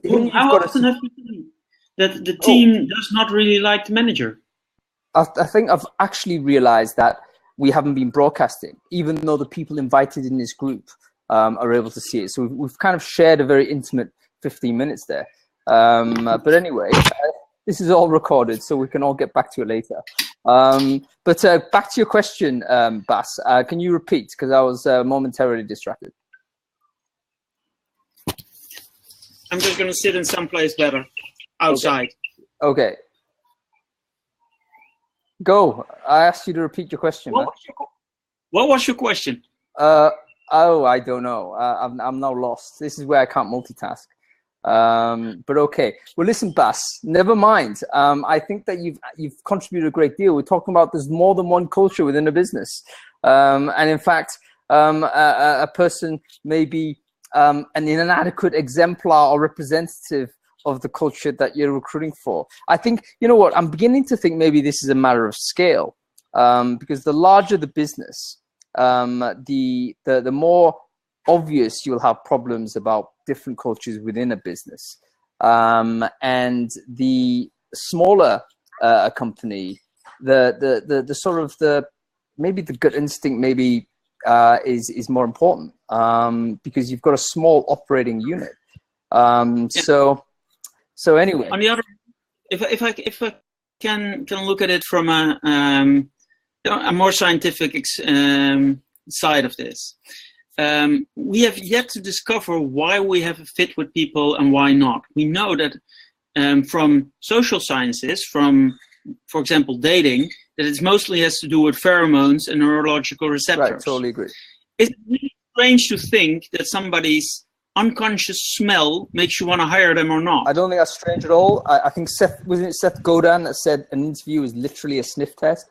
Well, how often have you seen that the team does not really like the manager? I think I've actually realized that we haven't been broadcasting, even though the people invited in this group are able to see it. So we've kind of shared a very intimate 15 minutes there. But anyway, this is all recorded, so we can all get back to it later. But back to your question, Bas, can you repeat? Because I was momentarily distracted. I'm just going to sit in someplace better, outside. Okay. Go. I asked you to repeat your question. What was your question? Oh, I don't know. I'm now lost. This is where I can't multitask. But okay. Well, listen, Bas, never mind. I think that you've contributed a great deal. We're talking about there's more than one culture within a business. And in fact, a person may be an inadequate exemplar or representative of the culture that you're recruiting for. I think, you know what, I'm beginning to think maybe this is a matter of scale, because the larger the business, the more obvious you'll have problems about different cultures within a business. And the smaller a company, the sort of maybe the gut instinct maybe is more important, because you've got a small operating unit. So anyway, on the other, if I can look at it from a more scientific side of this, we have yet to discover why we have a fit with people and why not. We know that from social sciences, from, for example, dating, that it mostly has to do with pheromones and neurological receptors. Right, totally agree. It's really strange to think that somebody's unconscious smell makes you want to hire them or not. I don't think that's strange at all. I think Seth Godin that said an interview is literally a sniff test,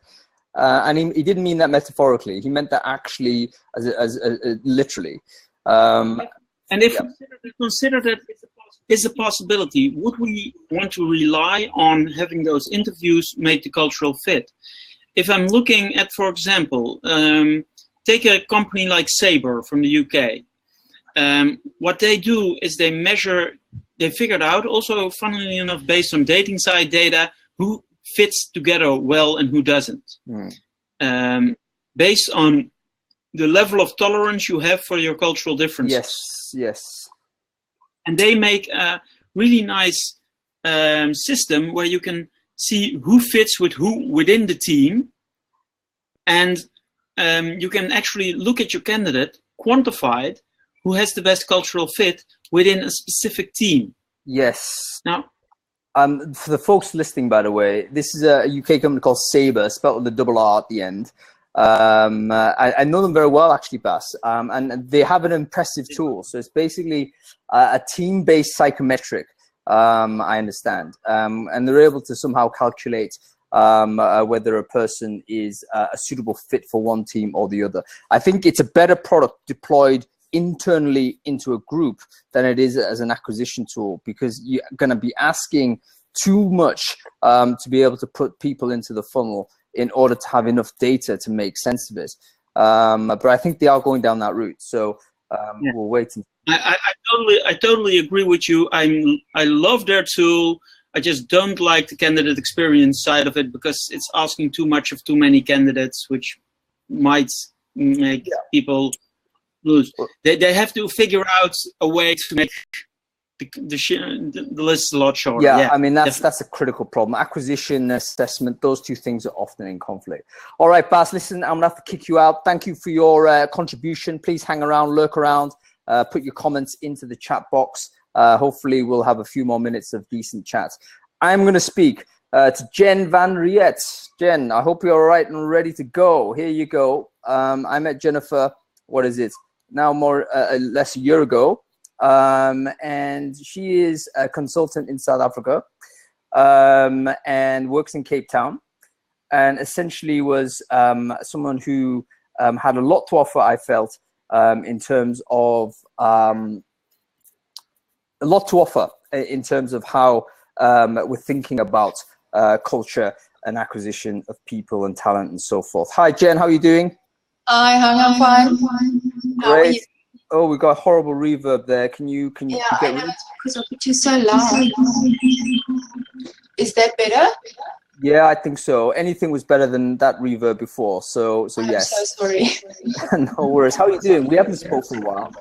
and he didn't mean that metaphorically. He meant that actually as literally. And if we consider that it's a possibility, would we want to rely on having those interviews make the cultural fit? If I'm looking at, for example, take a company like Sabre from the UK. What they do is they figured out, also funnily enough, based on dating site data, who fits together well and who doesn't. Based on the level of tolerance you have for your cultural differences. Yes. And they make a really nice system where you can see who fits with who within the team. And you can actually look at your candidate, quantify it, who has the best cultural fit within a specific team. Yes. Now, for the folks listening, by the way, this is a UK company called Sabre, spelled with a double R at the end. I know them very well, actually, Bas, and they have an impressive tool. So it's basically a team-based psychometric, I understand, and they're able to somehow calculate whether a person is a suitable fit for one team or the other. I think it's a better product deployed internally into a group than it is as an acquisition tool, because you're going to be asking too much to be able to put people into the funnel in order to have enough data to make sense of it. But I think they are going down that route. So we'll wait. I totally agree with you. I love their tool. I just don't like the candidate experience side of it, because it's asking too much of too many candidates, which might make people lose. They have to figure out a way to make the list a lot shorter. Yeah, I mean, that's a critical problem. Acquisition, assessment, those two things are often in conflict. All right, Bas, listen, I'm gonna have to kick you out. Thank you for your contribution. Please hang around, lurk around, put your comments into the chat box. Hopefully we'll have a few more minutes of decent chat. I'm gonna speak to Jen Van Riet. Jen, I hope you're all right and ready to go. Here you go. I met Jennifer, what is it, now more less a year ago. And she is a consultant in South Africa, and works in Cape Town, and essentially was someone who had a lot to offer, I felt, in terms of a lot to offer in terms of how we're thinking about culture and acquisition of people and talent and so forth. Hi, Jen, how are you doing? Hi, I'm fine. How are you? Oh, we got horrible reverb there. Can you Yeah, get I know, rid? it's because I put you so loud. Is that better? Yeah, I think so. Anything was better than that reverb before. So I'm yes. so sorry. No worries. How are you doing? We haven't spoken for a while.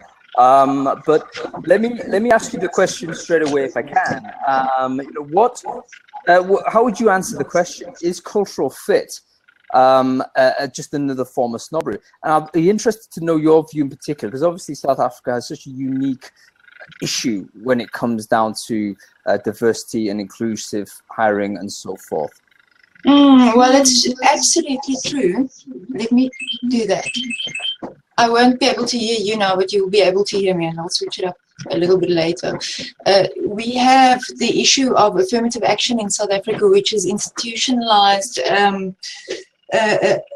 But let me ask you the question straight away if I can. You know, how would you answer the question? Is cultural fit just another form of snobbery? And I'll be interested to know your view in particular, because obviously South Africa has such a unique issue when it comes down to diversity and inclusive hiring and so forth. Well, it's absolutely true. Let me do that. I won't be able to hear you now, but you'll be able to hear me, and I'll switch it up a little bit later. We have the issue of affirmative action in South Africa, which is institutionalized.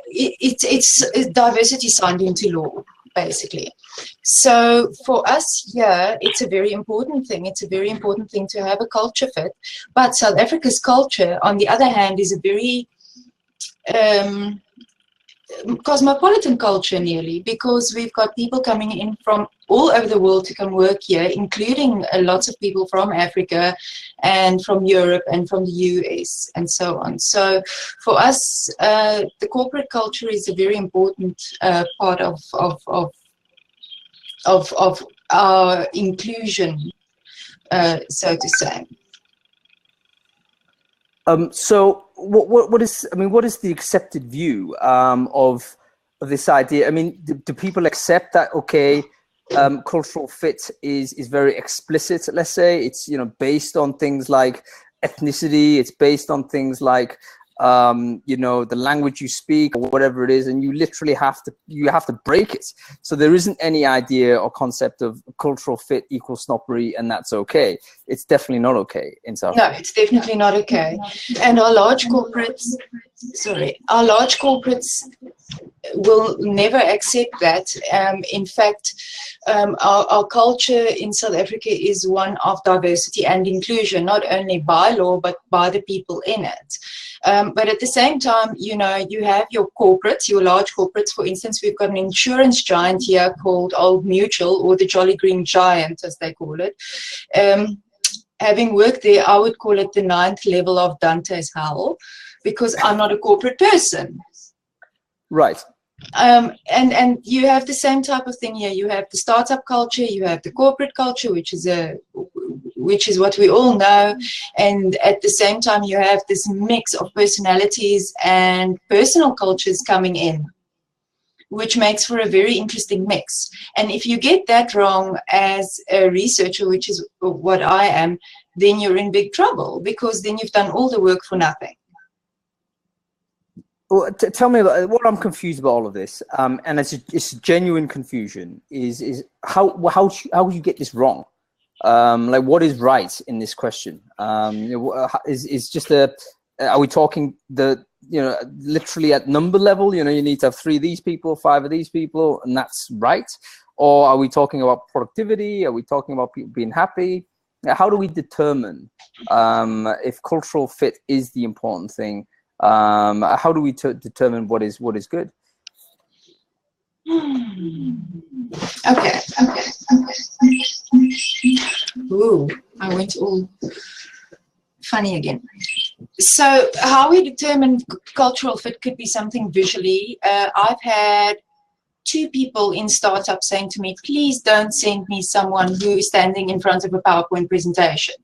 It's diversity signed into law, basically. So for us here, it's a very important thing. It's a very important thing to have a culture fit. But South Africa's culture, on the other hand, is a very cosmopolitan culture nearly, because we've got people coming in from all over the world to come work here, including lots of people from Africa and from Europe and from the US and so on. So for us, the corporate culture is a very important part of our inclusion, so to say. So what is, I mean, what is the accepted view of this idea? I mean, do people accept that, okay, cultural fit is very explicit, let's say, it's, you know, based on things like ethnicity, it's based on things like you know, the language you speak or whatever it is, and you literally have to break it. So there isn't any idea or concept of cultural fit equals snobbery, and that's okay. It's definitely not okay in South Africa. No, it's definitely not okay. And our large corporates, will never accept that. In fact, our culture in South Africa is one of diversity and inclusion, not only by law, but by the people in it. But at the same time, you know, you have your corporates, your large corporates. For instance, we've got an insurance giant here called Old Mutual, or the Jolly Green Giant, as they call it. Having worked there, I would call it the 9th level of Dante's hell, because I'm not a corporate person. Right. And you have the same type of thing here. You have the startup culture, you have the corporate culture, which is what we all know, and at the same time you have this mix of personalities and personal cultures coming in, which makes for a very interesting mix. And if you get that wrong as a researcher, which is what I am, then you're in big trouble, because then you've done all the work for nothing. Well, tell me about what I'm confused about all of this, and it's genuine confusion. Is how you get this wrong? Like, what is right in this question? You know, is just are we talking literally at number level? You know, you need to have 3 of these people, 5 of these people, and that's right? Or are we talking about productivity? Are we talking about people being happy? How do we determine if cultural fit is the important thing? How do we determine what is good? Okay. Ooh, I went all funny again. So how we determine cultural fit could be something visually. I've had 2 people in startups saying to me, please don't send me someone who is standing in front of a PowerPoint presentation.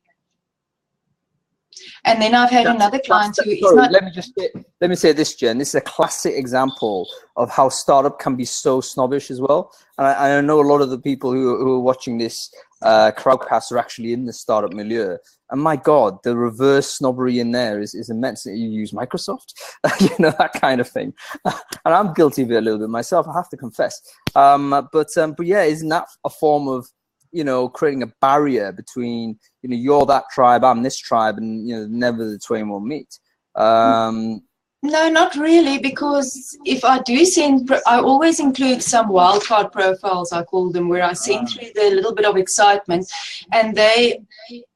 And then I've had another client who is not. Let me say this, Jen. This is a classic example of how startup can be so snobbish as well. And I know a lot of the people who are watching this crowdcast are actually in the startup milieu. And my God, the reverse snobbery in there is immense. You use Microsoft, you know, that kind of thing. And I'm guilty of it a little bit myself, I have to confess. But yeah, isn't that a form of, you know, creating a barrier between, you know, you're that tribe, I'm this tribe, and, you know, never the twain will meet? No, not really, because if I do send, I always include some wildcard profiles, I call them, where I send through the little bit of excitement, and they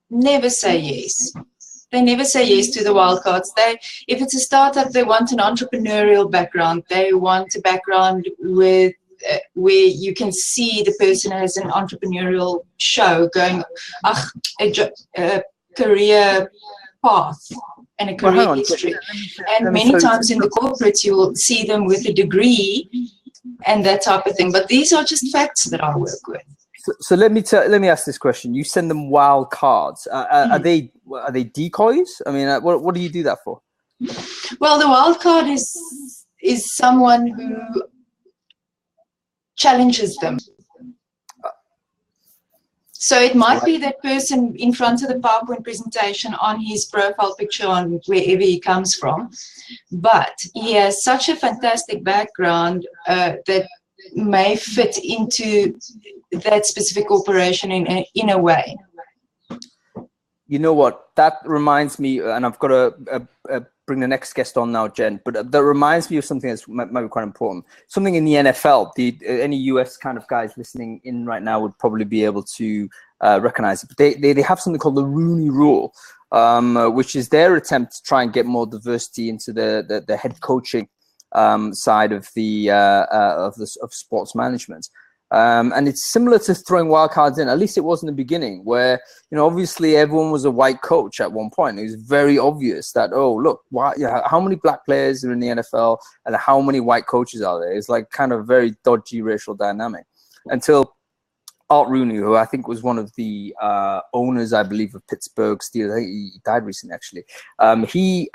never say yes. They never say yes to the wildcards. If it's a startup, they want an entrepreneurial background. They want a background with where you can see the person has an entrepreneurial show going, a career path and a career history. And many times in the corporates, you will see them with a degree and that type of thing. But these are just facts that I work with. So let me ask this question. You send them wild cards. Are they decoys? I mean, what do you do that for? Well, the wild card is someone who challenges them. So it might be that person in front of the PowerPoint presentation on his profile picture on wherever he comes from, but he has such a fantastic background that may fit into that specific corporation in a way. You know what? That reminds me, and I've got to bring the next guest on now, Jen, but that reminds me of something that might be quite important. Something in the NFL, any US kind of guys listening in right now would probably be able to recognize it. But they have something called the Rooney Rule, which is their attempt to try and get more diversity into the head coaching side of of sports management. And it's similar to throwing wildcards in. At least it was in the beginning, where obviously everyone was a white coach at one point. It was very obvious that, oh look, how many black players are in the NFL and how many white coaches are there? It's like kind of very dodgy racial dynamic until Art Rooney, who I think was one of the owners, I believe, of Pittsburgh Steelers. I think he died recently, actually. He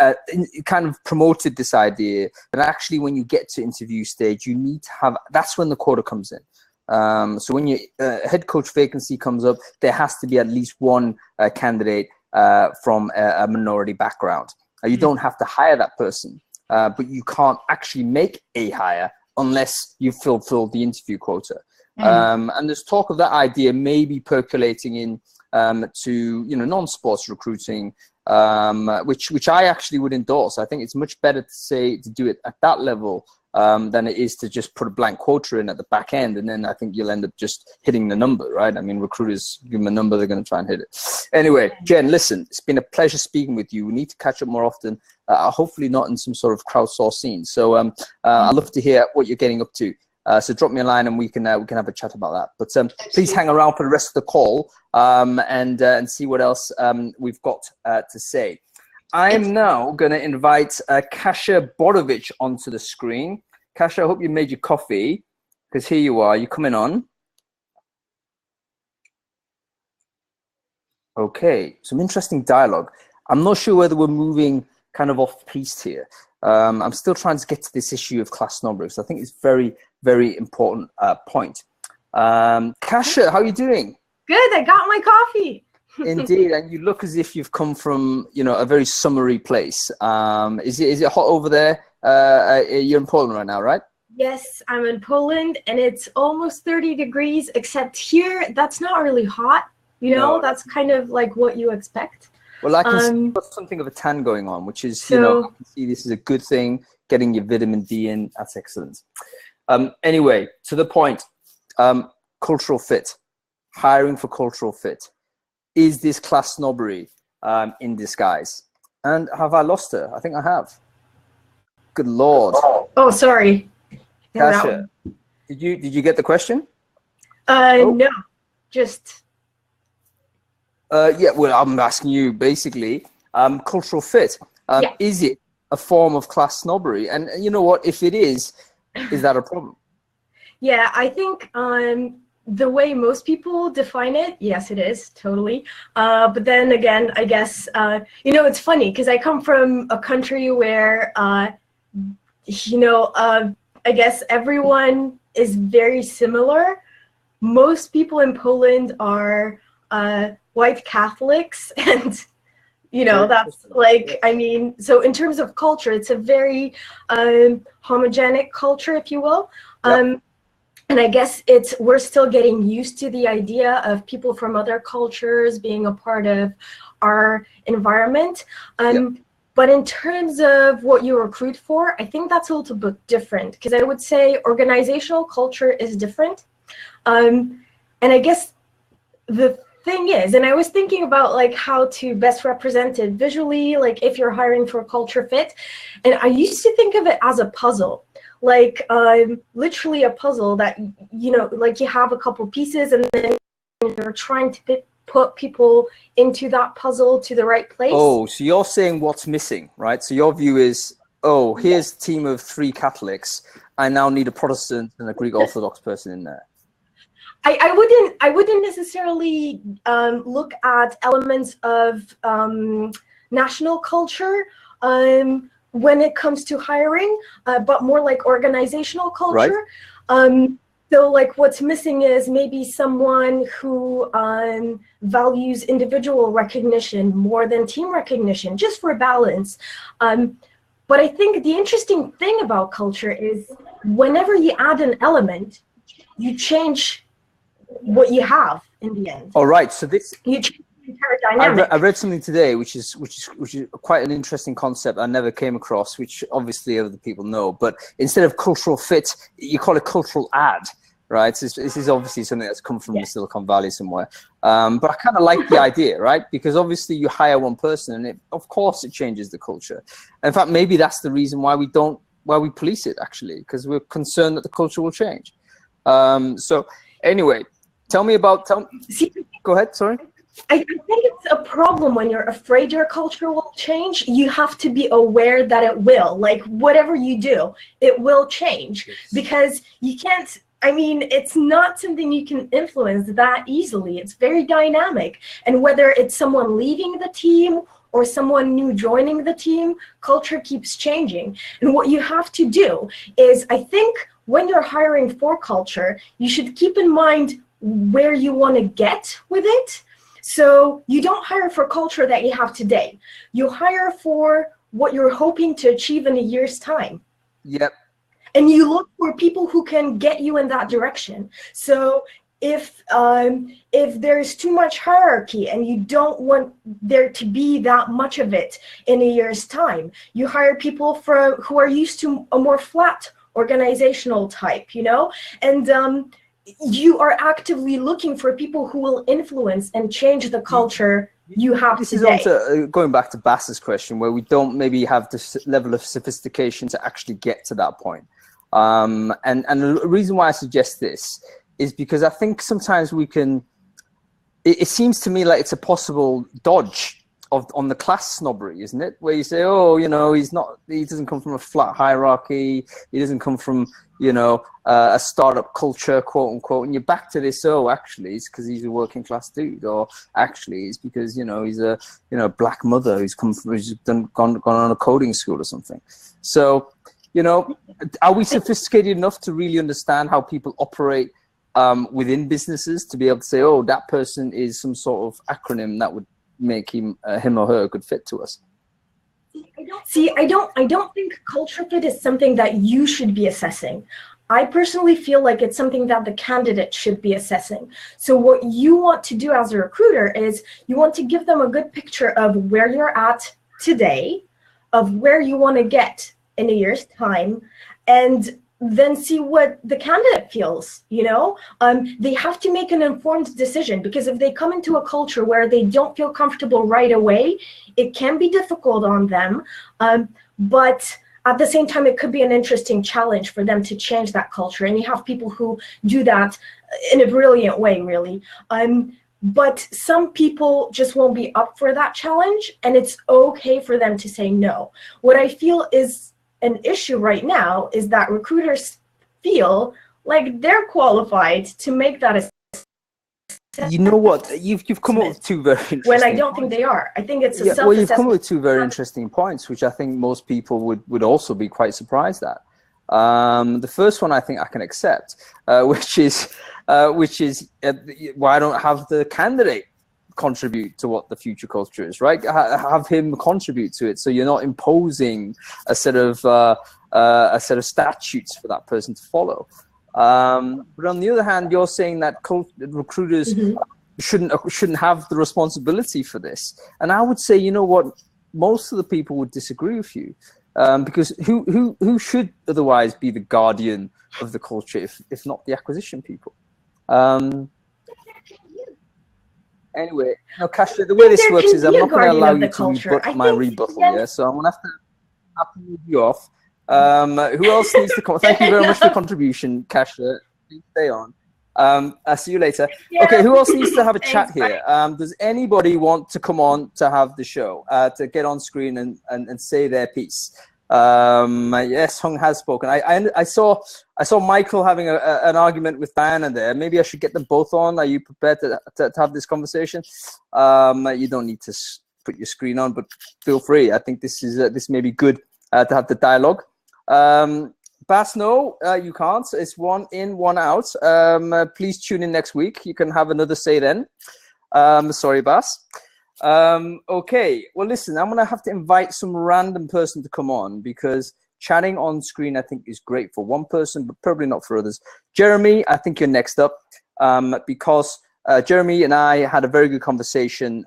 kind of promoted this idea that actually when you get to interview stage, you need to have, that's when the quota comes in. So when your head coach vacancy comes up, there has to be at least one candidate from a minority background. You don't have to hire that person, but you can't actually make a hire unless you fulfill the interview quota. And there's talk of that idea maybe percolating in to non-sports recruiting, which I actually would endorse. I think it's much better to do it at that level than it is to just put a blank quota in at the back end, and then I think you'll end up just hitting the number, right? I mean, recruiters give them a number, they're going to try and hit it. Anyway, Jen, listen, it's been a pleasure speaking with you. We need to catch up more often, hopefully not in some sort of crowdsourced scene. So I'd love to hear what you're getting up to. So drop me a line and we can have a chat about that. But please hang around for the rest of the call and see what else we've got to say. I'm now going to invite Kasia Borovic onto the screen. Kasia, I hope you made your coffee, because here you are. You're coming on. Okay, some interesting dialogue. I'm not sure whether we're moving kind of off-piste here. I'm still trying to get to this issue of class snobbery, because I think it's very, very important point. Kasia, how are you doing? Good, I got my coffee. Indeed, and you look as if you've come from, a very summery place. Is it hot over there? You're in Poland right now, right? Yes, I'm in Poland, and it's almost 30 degrees, except here, that's not really hot. No. That's kind of like what you expect. Well, I can see there's something of a tan going on, which is, I can see this is a good thing, getting your vitamin D in. That's excellent. Anyway, to the point, cultural fit, hiring for cultural fit. Is this class snobbery in disguise? And have I lost her? I think I have. Good Lord. Oh, sorry. Kasia, did you get the question? No, just. Yeah, well, I'm asking you basically, cultural fit. Is it a form of class snobbery? And you know what? If it is that a problem? Yeah, I think the way most people define it, yes, it is, totally. But then again, I guess, it's funny because I come from a country where, I guess everyone is very similar. Most people in Poland are white Catholics, and, that's like, so in terms of culture, it's a very homogenic culture, if you will. And I guess we're still getting used to the idea of people from other cultures being a part of our environment. But in terms of what you recruit for, I think that's a little bit different, because I would say organizational culture is different. And I guess the thing is, and I was thinking about like how to best represent it visually, like if you're hiring for a culture fit, and I used to think of it as a puzzle. like literally a puzzle that, you know, like you have a couple pieces and then you're trying to put people into that puzzle to the right place. Oh, so you're saying what's missing, right? So your view is, oh, here's a team of 3 Catholics. I now need a Protestant and a Greek Orthodox person in there. I wouldn't necessarily look at elements of national culture when it comes to hiring, but more like organizational culture. Right. So like what's missing is maybe someone who values individual recognition more than team recognition, just for balance. But I think the interesting thing about culture is whenever you add an element, you change what you have in the end. All right. So this you change the entire dynamic. I read something today, which is quite an interesting concept I never came across, which obviously other people know. But instead of cultural fit, you call it cultural add, right? This is obviously something that's come from the Silicon Valley somewhere. But I kind of like the idea, right? Because obviously you hire one person, and of course it changes the culture. In fact, maybe that's the reason why we police it, actually, because we're concerned that the culture will change. So anyway. Tell me about, go ahead, sorry. I think it's a problem when you're afraid your culture will change. You have to be aware that it will. Like, whatever you do, it will change. Because you can't, I mean, it's not something you can influence that easily. It's very dynamic. And whether it's someone leaving the team or someone new joining the team, culture keeps changing. And what you have to do is, I think, when you're hiring for culture, you should keep in mind where you want to get with it. So you don't hire for culture that you have today. You hire for what you're hoping to achieve in a year's time. Yep. And you look for people who can get you in that direction. So if there's too much hierarchy and you don't want there to be that much of it in a year's time, you hire people who are used to a more flat organizational type, you know? And you are actively looking for people who will influence and change the culture you have this today. Is on to, going back to Bass's question, where we don't maybe have this level of sophistication to actually get to that point. And the reason why I suggest this is because I think sometimes we can, it seems to me like it's a possible dodge on the class snobbery, isn't it? Where you say, oh, you know, he doesn't come from a flat hierarchy. He doesn't come from, you know, a startup culture, quote unquote. And you're back to this, oh, actually, it's because he's a working class dude, or actually it's because, you know, he's a, you know, black mother who's gone on a coding school or something. So, you know, are we sophisticated enough to really understand how people operate within businesses to be able to say, oh, that person is some sort of acronym that would make him or her a good fit to us? I don't think culture fit is something that you should be assessing. I personally feel like it's something that the candidate should be assessing. So what you want to do as a recruiter is you want to give them a good picture of where you're at today, of where you want to get in a year's time, and then see what the candidate feels, you know? They have to make an informed decision, because if they come into a culture where they don't feel comfortable right away, it can be difficult on them. But at the same time, it could be an interesting challenge for them to change that culture. And you have people who do that in a brilliant way, really. But some people just won't be up for that challenge, and it's okay for them to say no. What I feel is an issue right now is that recruiters feel like they're qualified to make that assessment. You know what? You've come up with two very interesting when I don't think they are. I think it's a self-assessment. Well, you've come up with two very interesting points, which I think most people would also be quite surprised at. The first one I think I can accept, which is why I don't have the candidate contribute to what the future culture is, right? Have him contribute to it, so you're not imposing a set of statutes for that person to follow. But on the other hand, you're saying that recruiters shouldn't have the responsibility for this, and I would say, you know what, most of the people would disagree with you, because who should otherwise be the guardian of the culture if not the acquisition people? Anyway, no, Kasia, the way this works is I'm not going to allow you to rebut my rebuttal, yeah? So I'm going to have to move you off. Who else needs to come? Thank you very much for your contribution, Kasha. Please stay on. I'll see you later. Okay, who else needs to have a chat here? Does anybody want to come on to have the show, to get on screen and say their piece? Yes, Hung has spoken. I saw Michael having an argument with Diana there. Maybe I should get them both on. Are you prepared to have this conversation? You don't need to put your screen on, but feel free. I think this may be good to have the dialogue. Bass, no, you can't. It's one in, one out. Please tune in next week. You can have another say then. Sorry, Bass. Okay, well, listen, I'm going to have to invite some random person to come on because chatting on screen, I think, is great for one person, but probably not for others. Jeremy, I think you're next up because Jeremy and I had a very good conversation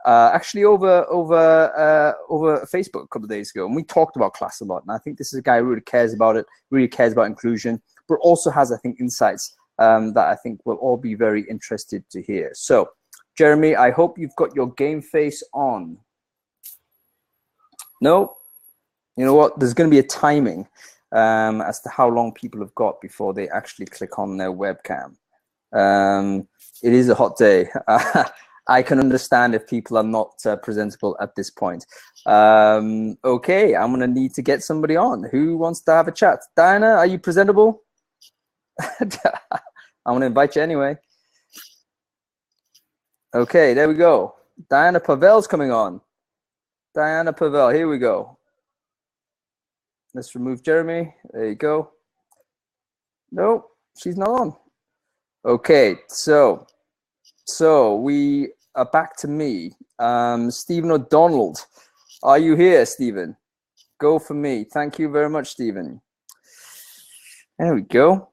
actually over Facebook a couple of days ago, and we talked about class a lot. And I think this is a guy who really cares about it, really cares about inclusion, but also has, I think, insights that I think we'll all be very interested to hear. So, Jeremy, I hope you've got your game face on. No? You know what? There's going to be a timing as to how long people have got before they actually click on their webcam. It is a hot day. I can understand if people are not presentable at this point. Okay, I'm going to need to get somebody on. Who wants to have a chat? Diana, are you presentable? I'm going to invite you anyway. Okay, there we go. Diana Pavel's coming on. Diana Pavel, here we go. Let's remove Jeremy. There you go. No, she's not on. Okay, so we are back to me. Stephen O'Donnell, are you here, Stephen? Go for me. Thank you very much, Stephen. There we go.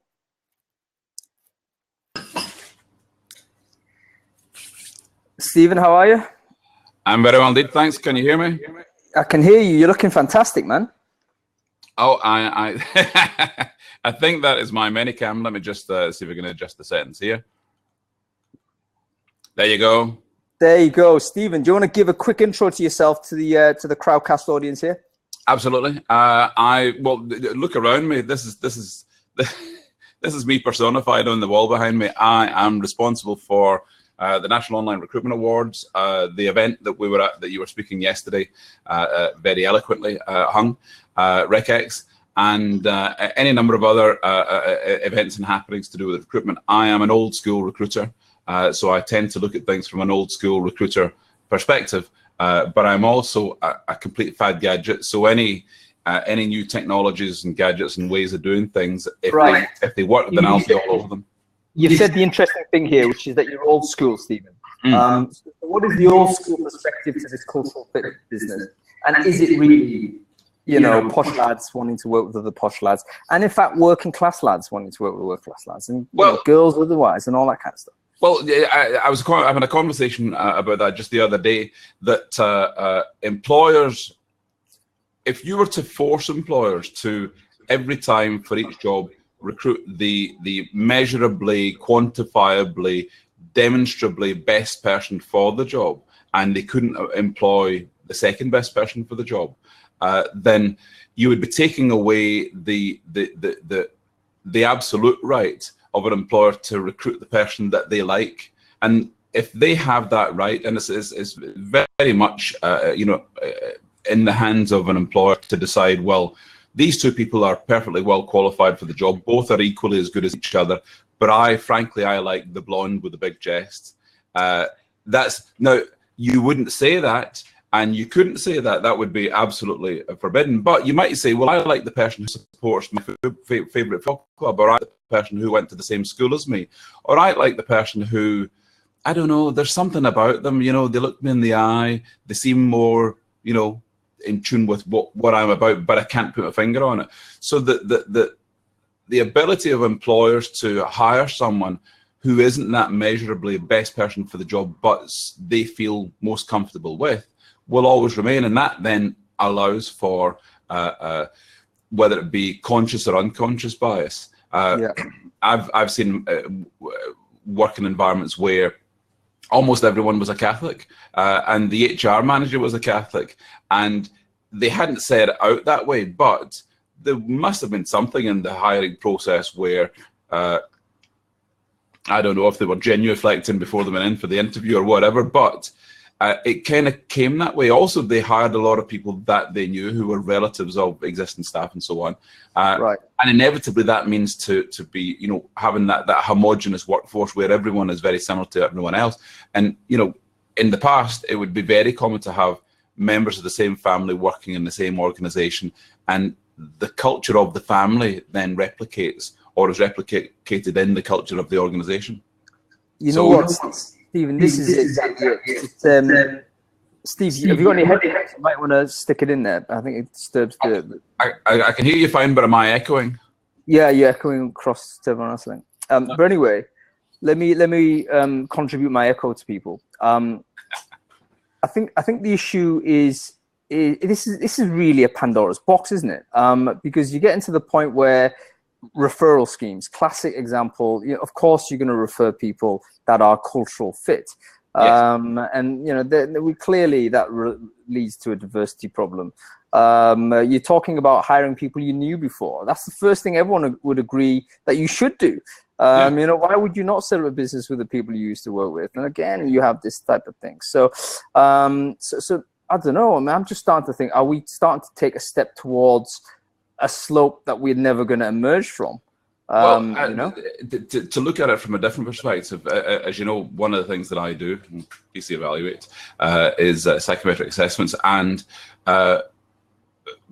Stephen, how are you? I'm very well indeed, thanks. Can you hear me? I can hear you. You're looking fantastic, man. Oh, I I think that is my minicam. Let me just see if we can adjust the settings here. There you go. There you go, Stephen. Do you want to give a quick intro to yourself to the Crowdcast audience here? Absolutely. Well, look around me. This is me personified on the wall behind me. I am responsible for the National Online Recruitment Awards, the event that we were at, that you were speaking yesterday, very eloquently, Hung, RecX, and any number of other events and happenings to do with recruitment. I am an old school recruiter, so I tend to look at things from an old school recruiter perspective, but I'm also a complete fad gadget. So any new technologies and gadgets and ways of doing things, if they work, then I'll be all over them. You've said the interesting thing here, which is that you're old school, Stephen. So what is the old school perspective to this cultural fit business? And is it really, you know, posh lads wanting to work with other posh lads? And in fact, working class lads wanting to work with working class lads? And girls otherwise, and all that kind of stuff. Well, I was having a conversation about that just the other day, that employers, if you were to force employers to, every time for each job, recruit the measurably, quantifiably, demonstrably best person for the job, and they couldn't employ the second best person for the job, then you would be taking away the absolute right of an employer to recruit the person that they like. And if they have that right, and it's very much in the hands of an employer to decide, well, these two people are perfectly well qualified for the job. Both are equally as good as each other. But frankly, I like the blonde with the big chest. Now, you wouldn't say that, and you couldn't say that. That would be absolutely forbidden. But you might say, well, I like the person who supports my favorite football club, or I like the person who went to the same school as me, or I like the person who, I don't know, there's something about them, you know, they look me in the eye, they seem more, you know, in tune with what I'm about, but I can't put my finger on it. So the ability of employers to hire someone who isn't that measurably best person for the job, but they feel most comfortable with, will always remain. And that then allows for whether it be conscious or unconscious bias. I've seen working environments where almost everyone was a Catholic, and the HR manager was a Catholic, and they hadn't said it out that way, but there must have been something in the hiring process where I don't know if they were genuflecting before they went in for the interview or whatever, but it kind of came that way. Also, they hired a lot of people that they knew who were relatives of existing staff and so on. Right. And inevitably that means to be, you know, having that homogenous workforce where everyone is very similar to everyone else. And, you know, in the past, it would be very common to have members of the same family working in the same organization, and the culture of the family then replicates or is replicated in the culture of the organization. You know what, Stephen, this is exactly it. Steve, have you got any headphones? You might want to stick it in there. I think it disturbs the... I can hear you fine, but am I echoing? Yeah, you're echoing across to everyone else, I think. But anyway, let me contribute my echo to people. I think the issue is this is really a Pandora's box, isn't it? Because you get into the point where referral schemes, classic example, you know, of course you're going to refer people that are cultural fit. Yes. And you know, we clearly that leads to a diversity problem. You're talking about hiring people you knew before. That's the first thing everyone would agree that you should do. You know, why would you not set up a business with the people you used to work with? And again, you have this type of thing. So, so I don't know. I mean, I'm just starting to think: are we starting to take a step towards a slope that we're never going to emerge from? Well, you know, to look at it from a different perspective, as you know, one of the things that I do, PC Evaluate, is psychometric assessments, and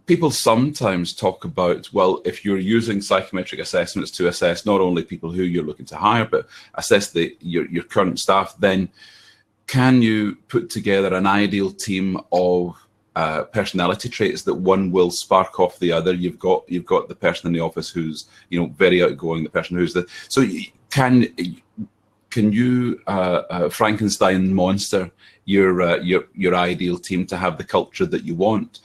people sometimes talk about, well, if you're using psychometric assessments to assess not only people who you're looking to hire, but assess your current staff, then can you put together an ideal team of personality traits that one will spark off the other? You've got the person in the office who's, you know, very outgoing, the person who's can you Frankenstein monster your ideal team to have the culture that you want?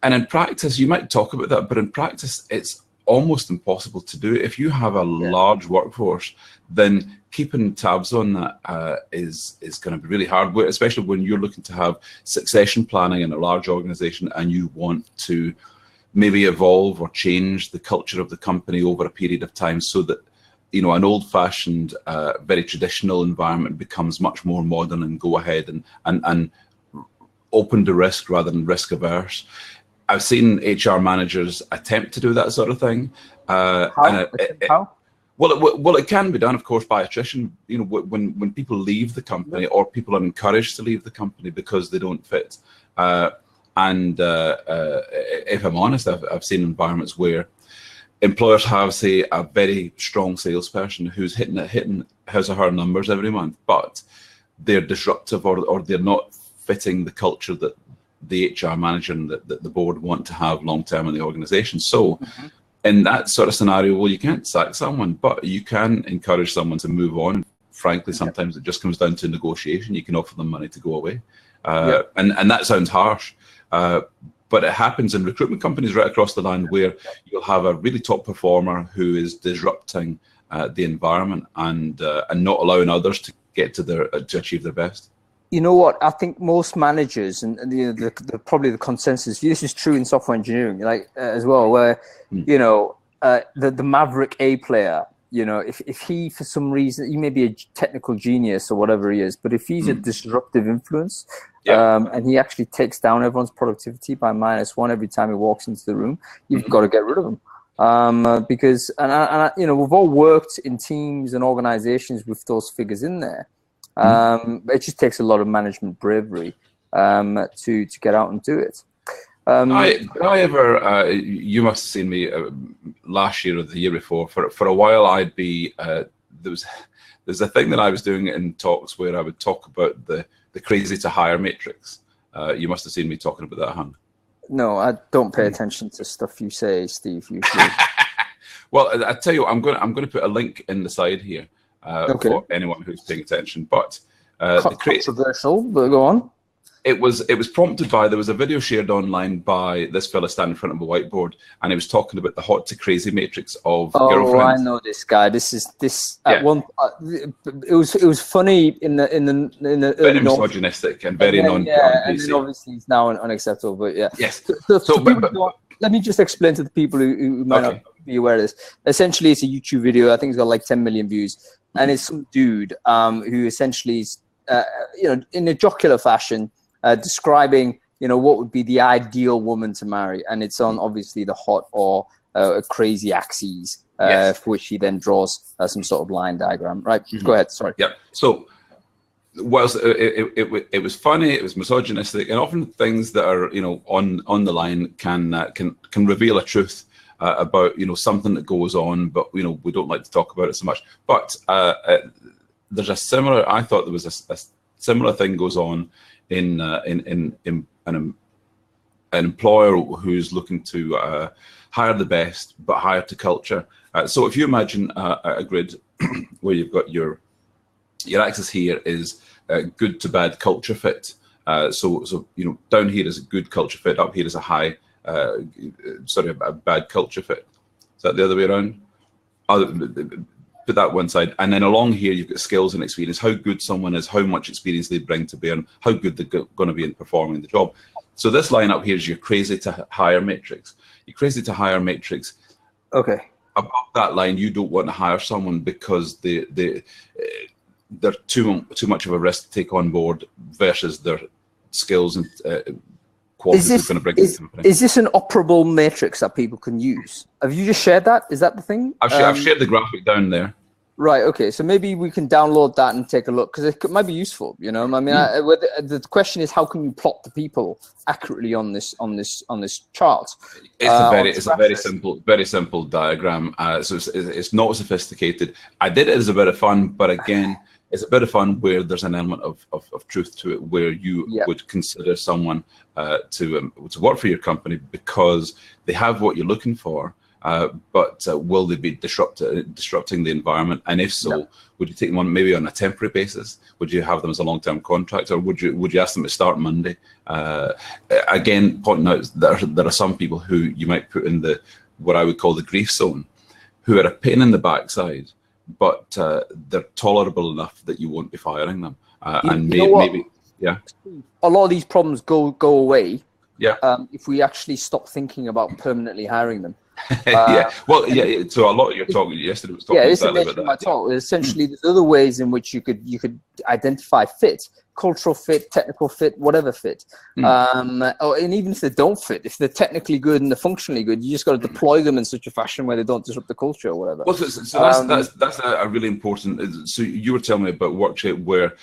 And in practice, you might talk about that, but in practice, it's almost impossible to do. If you have a large workforce, then keeping tabs on that is going to be really hard, especially when you're looking to have succession planning in a large organization and you want to maybe evolve or change the culture of the company over a period of time so that, you know, an old-fashioned, very traditional environment becomes much more modern and go ahead and open to risk rather than risk averse. I've seen HR managers attempt to do that sort of thing. How? Well, it can be done, of course, by attrition. You know, when people leave the company or people are encouraged to leave the company because they don't fit. If I'm honest, I've seen environments where employers have, say, a very strong salesperson who's hitting his or her numbers every month, but they're disruptive or they're not fitting the culture that the HR manager and the board want to have long-term in the organization. So in that sort of scenario, well, you can't sack someone, but you can encourage someone to move on. Frankly, sometimes it just comes down to negotiation. You can offer them money to go away. And that sounds harsh, but it happens in recruitment companies right across the land where you'll have a really top performer who is disrupting the environment and not allowing others to get to achieve their best. You know what? I think most managers, and probably the consensus, this is true in software engineering, like as well, where you know the maverick A player, you know, if he for some reason, he may be a technical genius or whatever he is, but if he's a disruptive influence, and he actually takes down everyone's productivity by -1 every time he walks into the room, you've got to get rid of him. Because you know, we've all worked in teams and organizations with those figures in there. It just takes a lot of management bravery to get out and do it. You must have seen me last year or the year before. For a while, I'd be there's a thing that I was doing in talks where I would talk about the crazy to hire matrix. You must have seen me talking about that, Han. No, I don't pay attention to stuff you say, Steve. Usually. Well, I tell you, I'm going to put a link in the side here. For anyone who's paying attention, but controversial, but go on. It was prompted by, there was a video shared online by this fella standing in front of a whiteboard, and he was talking about the hot to crazy matrix of girlfriends. I know this guy. At one. It was funny in the very early misogynistic and very non-PC. And then obviously it's now unacceptable. But yeah. Yes. Let me just explain to the people who might not be aware of this. Essentially, it's a YouTube video. I think it's got like 10 million views, and it's some dude who essentially is, in a jocular fashion, describing, what would be the ideal woman to marry, and it's on obviously the hot or crazy axes, for which he then draws some sort of line diagram. Right? Go ahead. Sorry. Yeah. So, whilst it was funny, it was misogynistic, and often things that are on the line can reveal a truth about something that goes on, but we don't like to talk about it so much. But there's a similar. I thought there was a similar thing goes on in an employer who's looking to hire the best, but hire to culture. So if you imagine a grid where you've got your axis here is good to bad culture fit. So down here is a good culture fit. Up here is a a bad culture fit. Is that the other way around? Put that one side, and then along here you've got skills and experience. How good someone is, how much experience they bring to bear, and how good they're going to be in performing the job. So this line up here is your crazy to hire matrix. Your crazy to hire matrix. Okay. Above that line, you don't want to hire someone because they're too much of a risk to take on board versus their skills and qualities they're going to bring to the company. Is this an operable matrix that people can use? Have you just shared that? Is that the thing? I've shared the graphic down there. Right. Okay. So maybe we can download that and take a look, because it might be useful. I mean, the question is, how can you plot the people accurately on this chart? It's a very simple diagram. So it's not sophisticated. I did it as a bit of fun, but again, it's a bit of fun where there's an element of truth to it, where you would consider someone to work for your company because they have what you're looking for. But will they be disrupting the environment? And if so, would you take them on maybe on a temporary basis? Would you have them as a long-term contract, or would you ask them to start Monday? Again, pointing out there are some people who you might put in what I would call the grief zone, who are a pain in the backside, but they're tolerable enough that you won't be firing them. And maybe a lot of these problems go away. Yeah. If we actually stop thinking about permanently hiring them. So a lot of your talk yesterday was talking about that. Talk. Essentially, there's other ways in which you could identify fit, cultural fit, technical fit, whatever fit. And even if they don't fit, if they're technically good and they're functionally good, you just got to deploy them in such a fashion where they don't disrupt the culture or whatever. Well, that's a really important. So you were telling me about Workshape, where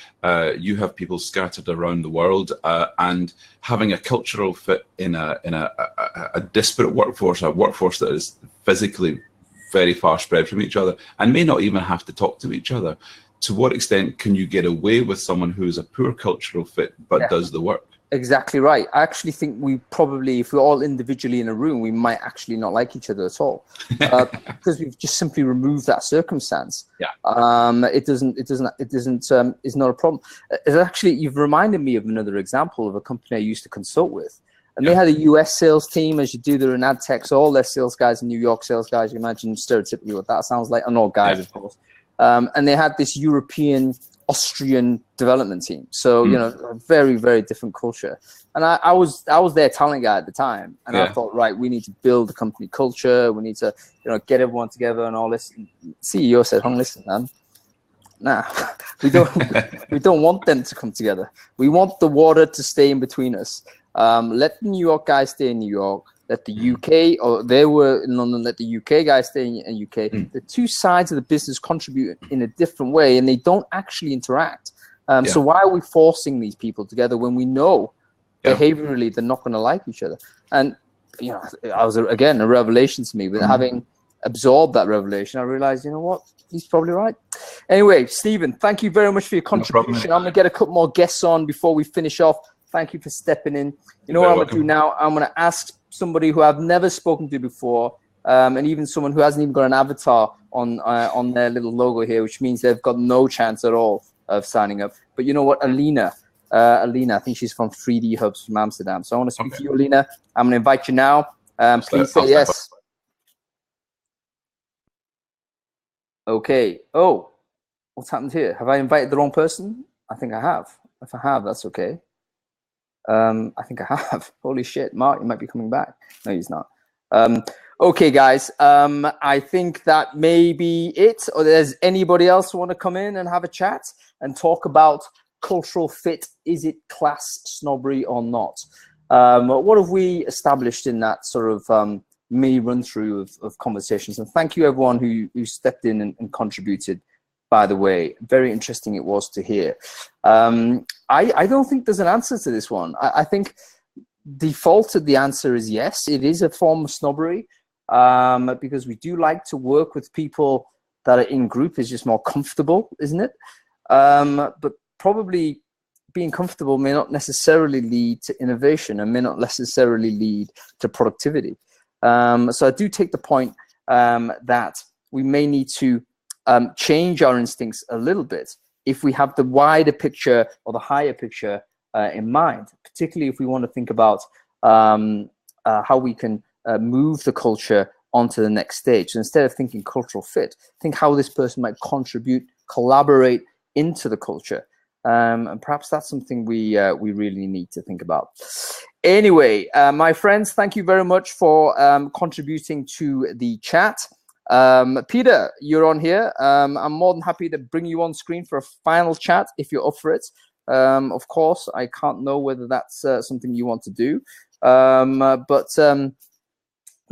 you have people scattered around the world, and having a cultural fit in a disparate workforce, a workforce that is physically very far spread from each other and may not even have to talk to each other. To what extent can you get away with someone who is a poor cultural fit but does the work? Exactly right. I actually think we probably, if we're all individually in a room, we might actually not like each other at all, because we've just simply removed that circumstance. It's not a problem. It's actually, you've reminded me of another example of a company I used to consult with. And they had a US sales team, as you do. They're in ad tech, so all their sales guys are New York sales guys. You imagine stereotypically what that sounds like, and all guys, of course. And they had this European, Austrian development team. So, a very, very different culture. And I was their talent guy at the time. And I thought, right, we need to build the company culture. We need to, get everyone together and all this. And CEO said, listen, man, nah, we don't want them to come together. We want the water to stay in between us. Let the New York guys stay in New York. Let the UK, or they were in London, let the UK guys stay in UK. The two sides of the business contribute in a different way, and they don't actually interact. So why are we forcing these people together when we know behaviorally they're not going to like each other? And, I was, again, a revelation to me. But having absorbed that revelation, I realized, you know what? He's probably right. Anyway, Stephen, thank you very much for your contribution. I'm going to get a couple more guests on before we finish off. Thank you for stepping in. You know what I'm going to do now? I'm going to ask somebody who I've never spoken to before, and even someone who hasn't even got an avatar on their little logo here, which means they've got no chance at all of signing up. But you know what, Alina, Alina. I think she's from 3D Hubs from Amsterdam. So I want to speak to you, Alina. I'm going to invite you now. Please say yes. Okay. Oh, what's happened here? Have I invited the wrong person? I think I have. If I have, that's okay. I think I have. Holy shit, Mark, you might be coming back. No, he's not. Okay, guys. I think that may be it. Or there's anybody else who want to come in and have a chat and talk about cultural fit? Is it class snobbery or not? What have we established in that sort of mini run through of conversations? And thank you everyone who stepped in and contributed. By the way, very interesting it was to hear. I don't think there's an answer to this one. I think defaulted the answer is yes, it is a form of snobbery, because we do like to work with people that are in group is just more comfortable, isn't it? But probably being comfortable may not necessarily lead to innovation and may not necessarily lead to productivity. So I do take the point that we may need to change our instincts a little bit if we have the wider picture or the higher picture in mind, particularly if we want to think about how we can move the culture onto the next stage. So instead of thinking cultural fit, think how this person might contribute, collaborate into the culture. And perhaps that's something we really need to think about. Anyway, my friends, thank you very much for contributing to the chat. Peter, you're on here. I'm more than happy to bring you on screen for a final chat if you're up for it. Of course, I can't know whether that's something you want to do.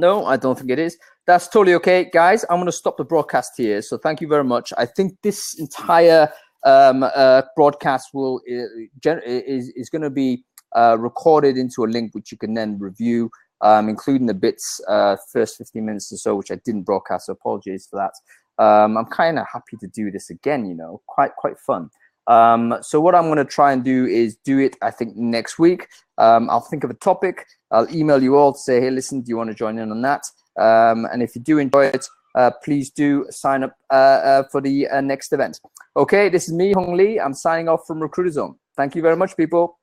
No, I don't think it is. That's totally okay. Guys, I'm going to stop the broadcast here. So thank you very much. I think this entire broadcast is going to be recorded into a link which you can then review, including the bits first 15 minutes or so, which I didn't broadcast, so apologies for that. I'm kind of happy to do this again, you know, quite fun. So what I'm going to try and do is do it, I think, next week. I'll think of a topic. I'll email you all to say, hey, listen, do you want to join in on that? And if you do enjoy it, please do sign up for the next event. Okay, this is me, Hong Lee. I'm signing off from Recruiter Zone. Thank you very much, people.